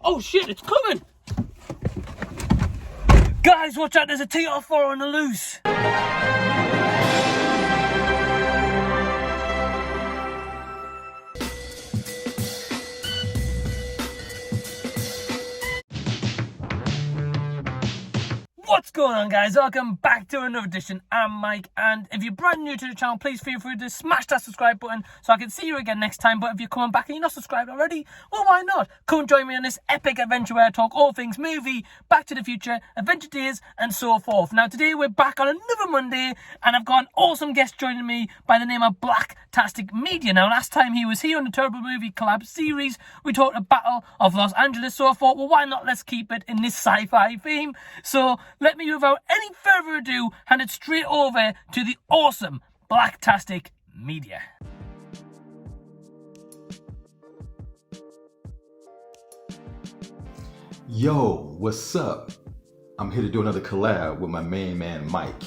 Oh shit, it's coming! Guys, watch out, there's a TR4 on the loose! What's going on, guys? Welcome back to another edition. I'm Mike, and if you're brand new to the channel, please feel free to smash that subscribe button so I can see you again next time. But if you're coming back and you're not subscribed already, well, why not? Come and join me on this epic adventure where I talk all things movie, Back to the Future, Adventure Days, and so forth. Now, today we're back on another Monday, and I've got an awesome guest joining me by the name of Blacktastic Media. Now, last time he was here on the Turbo Movie Collab series, we talked about Battle of Los Angeles, so I thought, well, why not? Let's keep it in this sci-fi theme. So, let me, without any further ado, hand it straight over to the awesome Blacktastic Media. Yo, what's up? I'm here to do another collab with my main man, Mike.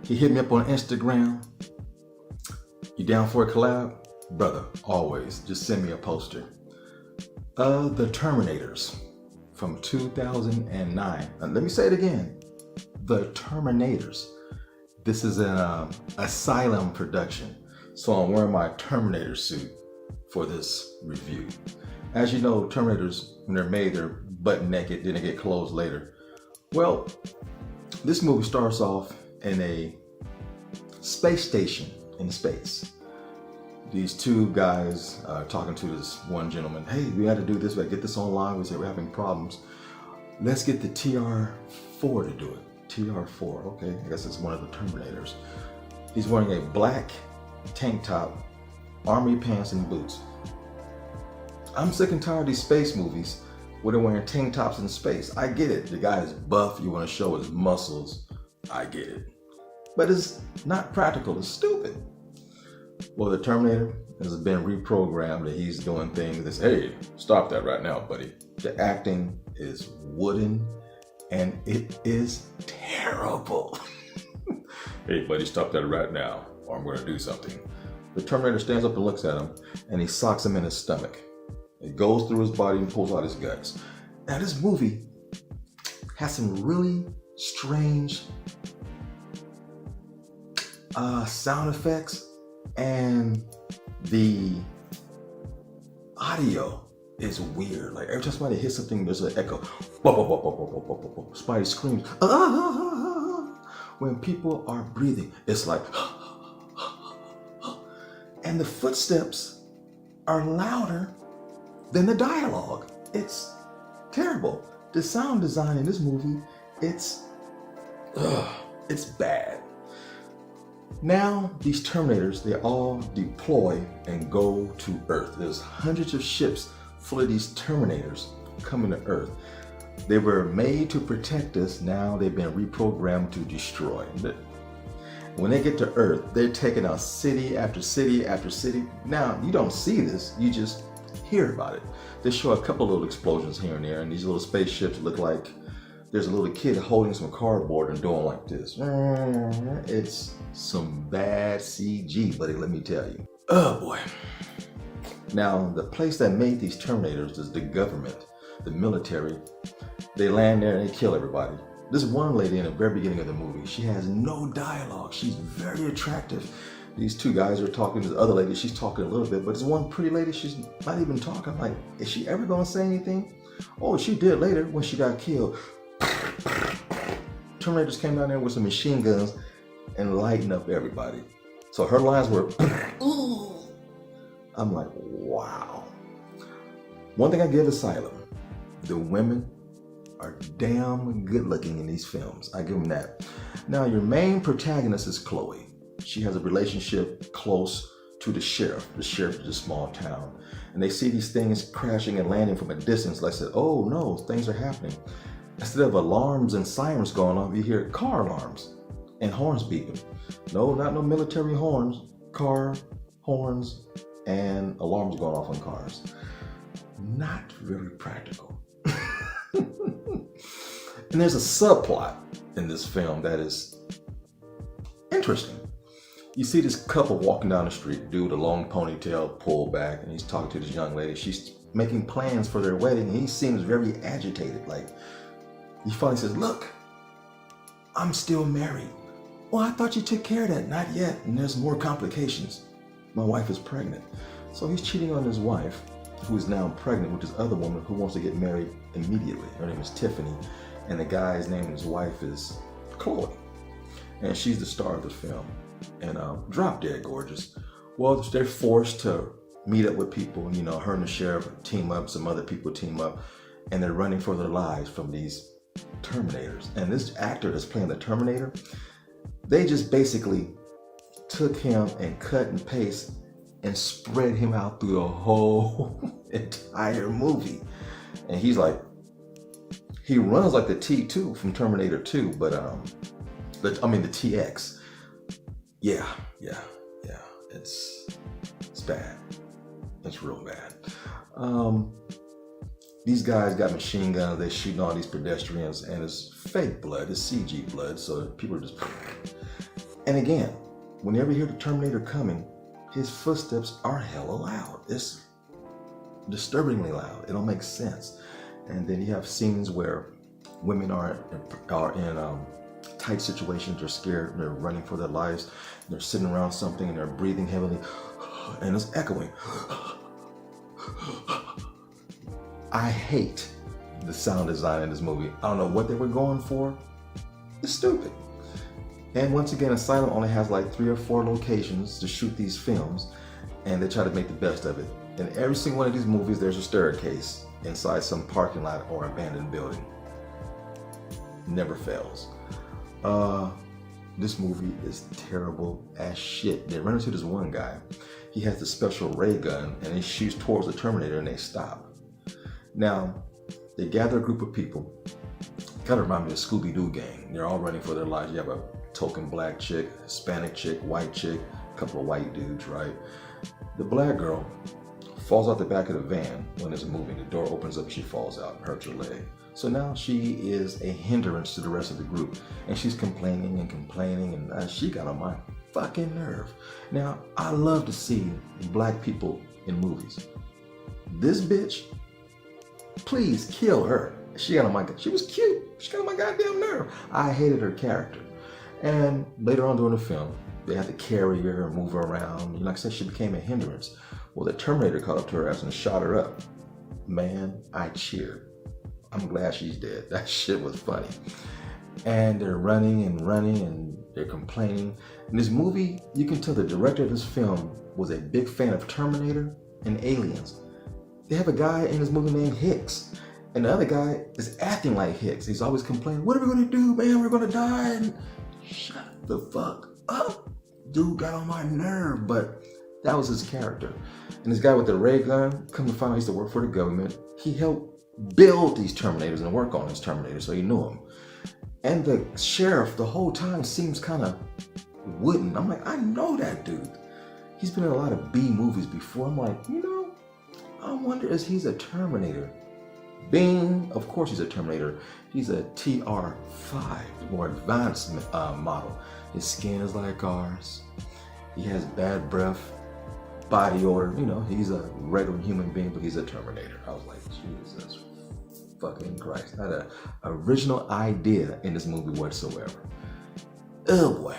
He hit me up on Instagram. You down for a collab? Brother, always. Just send me a poster. The Terminators from 2009. Let me say it again. The Terminators. This is an Asylum production. So I'm wearing my Terminator suit for this review. As you know, Terminators, when they're made, they're butt naked, then they get clothes later. Well, this movie starts off in a space station in space. These two guys talking to this one gentleman. Hey, we had to do this, we had to get this online. We said we're having problems. Let's get the TR4 to do it. TR4, okay, I guess it's one of the Terminators. He's wearing a black tank top, army pants, and boots. I'm sick and tired of these space movies where they're wearing tank tops in space. I get it, the guy is buff, you want to show his muscles. I get it. But it's not practical, it's stupid. Well, the Terminator has been reprogrammed that he's doing things that's, hey, stop that right now, buddy. The acting is wooden and it is terrible. Hey, buddy, stop that right now or I'm going to do something. The Terminator stands up and looks at him and he socks him in his stomach. It goes through his body and pulls out his guts. Now, this movie has some really strange sound effects, and the audio is weird. Like every time somebody hits something, there's an echo. Spidey screams. When people are breathing, it's like, and the footsteps are louder than the dialogue. It's terrible. The sound design in this movie, it's bad. Now, these Terminators, they all deploy and go to Earth. There's hundreds of ships full of these Terminators coming to Earth. They were made to protect us. Now they've been reprogrammed to destroy. When they get to Earth, they're taking out city after city after city. Now, you don't see this, you just hear about it. They show a couple of little explosions here and there, and these little spaceships look like there's a little kid holding some cardboard and doing like this. It's some bad CG, buddy, let me tell you. Oh boy. Now, the place that made these Terminators is the government, the military. They land there and they kill everybody. This one lady in the very beginning of the movie, she has no dialogue. She's very attractive. These two guys are talking to the other lady. She's talking a little bit, but this one pretty lady, she's not even talking. I'm like, is she ever gonna say anything? Oh, she did later when she got killed. Terminators came down there with some machine guns and lightened up everybody. So her lines were, I'm like, wow. One thing I give Asylum, the women are damn good looking in these films. I give them that. Now, your main protagonist is Chloe. She has a relationship close to the sheriff. The sheriff is a small town. And they see these things crashing and landing from a distance. Like I said, oh no, things are happening. Instead of alarms and sirens going off, you hear car alarms and horns beeping. No, not no military horns, car horns and alarms going off on cars. Not very practical. And there's a subplot in this film that is interesting. You see this couple walking down the street, dude, a long ponytail pulled back, and he's talking to this young lady. She's making plans for their wedding. He seems very agitated. Like, he finally says, look, I'm still married. Well, I thought you took care of that. Not yet. And there's more complications. My wife is pregnant. So he's cheating on his wife, who is now pregnant with this other woman who wants to get married immediately. Her name is Tiffany. And the guy's name and his wife is Chloe. And she's the star of the film. And drop dead gorgeous. Well, they're forced to meet up with people. You know, her and the sheriff team up, some other people team up, and they're running for their lives from these Terminators. And this actor that's playing the Terminator, they just basically took him and cut and paste and spread him out through the whole entire movie. And he's like, he runs like the T2 from Terminator 2, but the TX. Yeah, it's bad. It's real bad. These guys got machine guns, they're shooting all these pedestrians, and it's fake blood, it's CG blood, so people are just... And again, whenever you hear the Terminator coming, his footsteps are hella loud. It's disturbingly loud. It don't make sense. And then you have scenes where women are in tight situations, they're scared, they're running for their lives, they're sitting around something and they're breathing heavily, and it's echoing. I hate the sound design in this movie. I don't know what they were going for. It's stupid. And once again, Asylum only has like 3 or 4 locations to shoot these films, and they try to make the best of it. In every single one of these movies, there's a staircase inside some parking lot or abandoned building. Never fails. This movie is terrible as shit. They run into this one guy. He has the special ray gun, and he shoots towards the Terminator, and they stop. Now, they gather a group of people. Kind of remind me of the Scooby-Doo gang. They're all running for their lives. You have a token black chick, Hispanic chick, white chick, a couple of white dudes, right? The black girl falls out the back of the van when it's moving. The door opens up and she falls out and hurts her leg. So now she is a hindrance to the rest of the group. And she's complaining and complaining, and she got on my fucking nerve. Now, I love to see black people in movies. This bitch, please kill her. She was cute. She got on my goddamn nerve. I hated her character. And later on during the film, they had to carry her and move her around. Like I said, she became a hindrance. Well, the Terminator caught up to her ass and shot her up. Man, I cheered. I'm glad she's dead. That shit was funny. And they're running and they're complaining. In this movie, you can tell the director of this film was a big fan of Terminator and Aliens. They have a guy in this movie named Hicks. And the other guy is acting like Hicks. He's always complaining, what are we gonna do, man? We're gonna die. And shut the fuck up. Dude got on my nerve, but that was his character. And this guy with the ray gun, come to find out he used to work for the government. He helped build these Terminators and work on these Terminators, so he knew them. And the sheriff the whole time seems kind of wooden. I'm like, I know that dude. He's been in a lot of B movies before. I'm like, I wonder if he's a Terminator. Bing, of course he's a Terminator. He's a TR5, more advanced model. His skin is like ours. He has bad breath, body odor. He's a regular human being, but he's a Terminator. I was like, Jesus fucking Christ. Not an original idea in this movie whatsoever. Oh boy.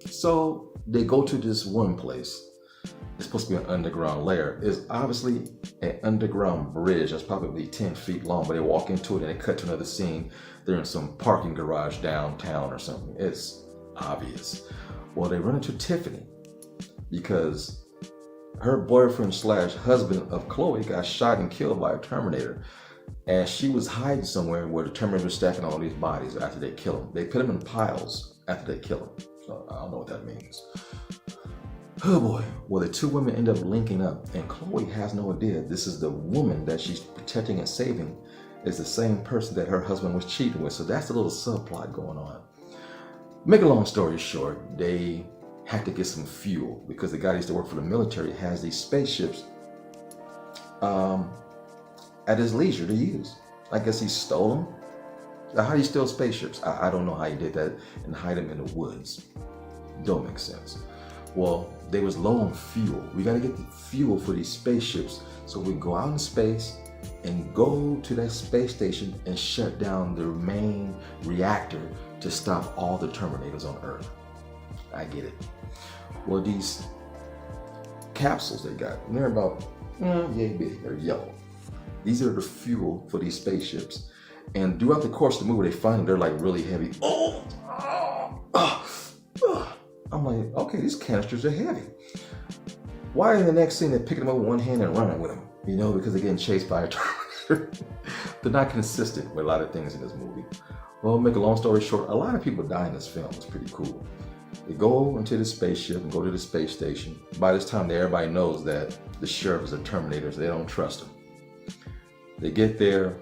So they go to this one place. It's supposed to be an underground lair. It's obviously an underground bridge that's probably 10 feet long, but they walk into it and they cut to another scene. They're in some parking garage downtown or something. It's obvious. Well, they run into Tiffany because her boyfriend / husband of Chloe got shot and killed by a Terminator. And she was hiding somewhere where the Terminator was stacking all these bodies after they kill them. They put them in piles after they kill them. So I don't know what that means. Oh boy. Well, the two women end up linking up, and Chloe has no idea this is the woman that she's protecting and saving is the same person that her husband was cheating with. So that's a little subplot going on. Make a long story short, they had to get some fuel because the guy that used to work for the military has these spaceships at his leisure to use. I guess he stole them. Now, how do you steal spaceships? I don't know how he did that and hide them in the woods. Don't make sense. Well, they was low on fuel. We got to get the fuel for these spaceships so we go out in space and go to that space station and shut down the main reactor to stop all the Terminators on Earth. I get it. Well, these capsules they got, and they're about yay big, they're yellow. These are the fuel for these spaceships. And throughout the course of the movie, they find they're like really heavy. I'm like, okay, these canisters are heavy. Why in the next scene they're picking them up with one hand and running with them? You know, because they're getting chased by a Terminator. They're not consistent with a lot of things in this movie. Well, make a long story short, a lot of people die in this film. It's pretty cool. They go into the spaceship and go to the space station. By this time, everybody knows that the sheriff is a Terminator, so they don't trust him. They get there.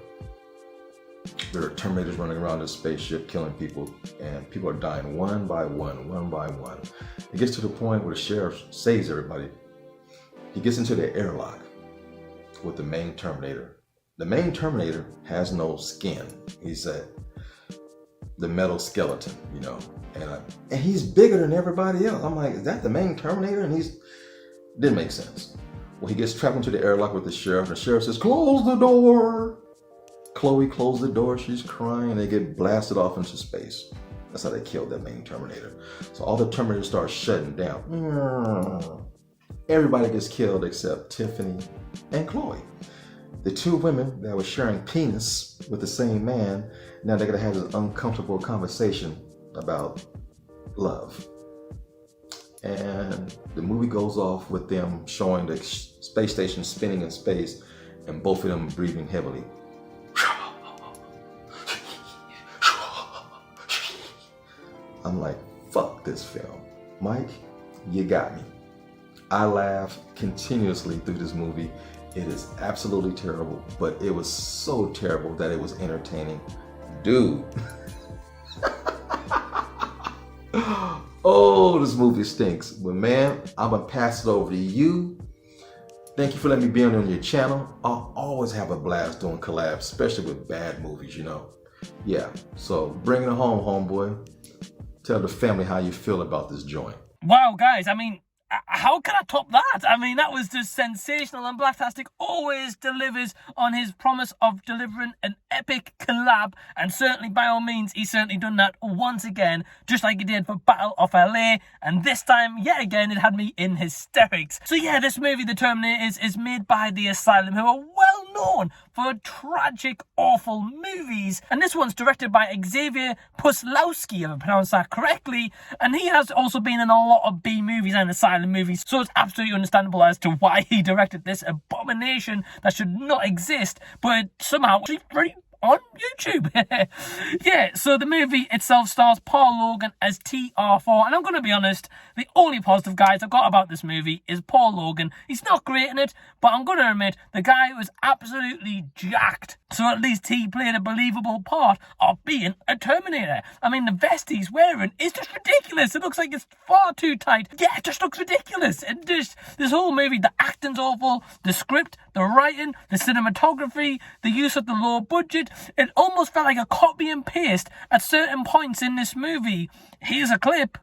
There are Terminators running around the spaceship, killing people, and people are dying one by one, one by one. It gets to the point where the sheriff saves everybody. He gets into the airlock with the main Terminator. The main Terminator has no skin. He's the metal skeleton, you know, and he's bigger than everybody else. I'm like, is that the main Terminator? And didn't make sense. Well, he gets trapped into the airlock with the sheriff. The sheriff says, "Close the door." Chloe closed the door, she's crying, they get blasted off into space. That's how they killed that main Terminator. So all the Terminators start shutting down. Everybody gets killed except Tiffany and Chloe. The two women that were sharing penis with the same man, now they're gonna have this uncomfortable conversation about love. And the movie goes off with them showing the space station spinning in space and both of them breathing heavily. I'm like, fuck this film. Mike, you got me. I laughed continuously through this movie. It is absolutely terrible, but it was so terrible that it was entertaining. Dude. Oh, this movie stinks. But man, I'm gonna pass it over to you. Thank you for letting me be on your channel. I'll always have a blast doing collabs, especially with bad movies, you know. Yeah, so bring it home, homeboy. Tell the family how you feel about this joint. Wow, guys, I mean, how can I top that? I mean, that was just sensational, and Blacktastic always delivers on his promise of delivering an epic collab, and certainly, by all means, he's certainly done that once again, just like he did for Battle of LA, and this time, yet again, it had me in hysterics. So yeah, this movie, The Terminators, is made by the Asylum, who are well known for tragic, awful movies, and this one's directed by Xavier Puslowski, if I pronounced that correctly, and he has also been in a lot of B movies and Asylum movies, so it's absolutely understandable as to why he directed this abomination that should not exist, but somehow it's free on YouTube. Yeah, so the movie itself stars Paul Logan as TR4, and I'm going to be honest, the only positive, guys, I've got about this movie is Paul Logan. He's not great in it, but I'm going to admit, the guy was absolutely jacked, so at least he played a believable part of being a Terminator. I mean, the vest he's wearing is just ridiculous. It looks like it's far too tight. Yeah, it just looks ridiculous. And just this whole movie, the acting's awful, the script, the writing, the cinematography, the use of the low budget, it almost felt like a copy and paste at certain points in this movie. Here's a clip.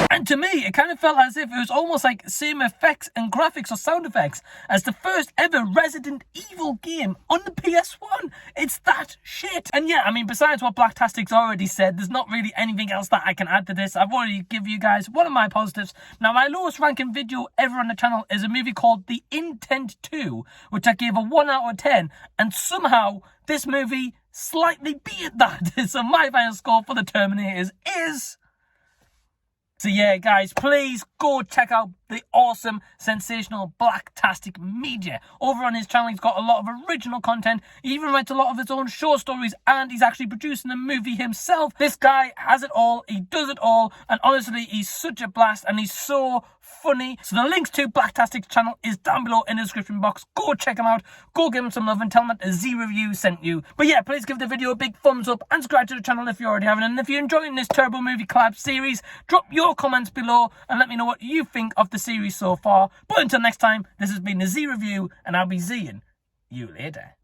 And to me, it kind of felt as if it was almost like same effects and graphics or sound effects as the first ever Resident Evil game on the PS1. It's that shit. And yeah, I mean, besides what Blacktastic's already said, there's not really anything else that I can add to this. I've already given you guys one of my positives. Now, my lowest ranking video ever on the channel is a movie called The Intent 2, which I gave a 1 out of 10. And somehow, this movie slightly beat that. So my final score for The Terminators is... So yeah, guys, please go check out the awesome, sensational Blacktastic Media. Over on his channel, he's got a lot of original content. He even writes a lot of his own short stories, and he's actually producing a movie himself. This guy has it all. He does it all. And honestly, he's such a blast, and he's so funny. So the links to Blacktastic's channel is down below in the description box. Go check him out. Go give him some love and tell him that a Z Review sent you. But yeah, please give the video a big thumbs up and subscribe to the channel if you already haven't. And if you're enjoying this Turbo Movie Collab series, drop your comments below and let me know what you think of the series so far. But until next time, this has been a Z Review, and I'll be Zing you later.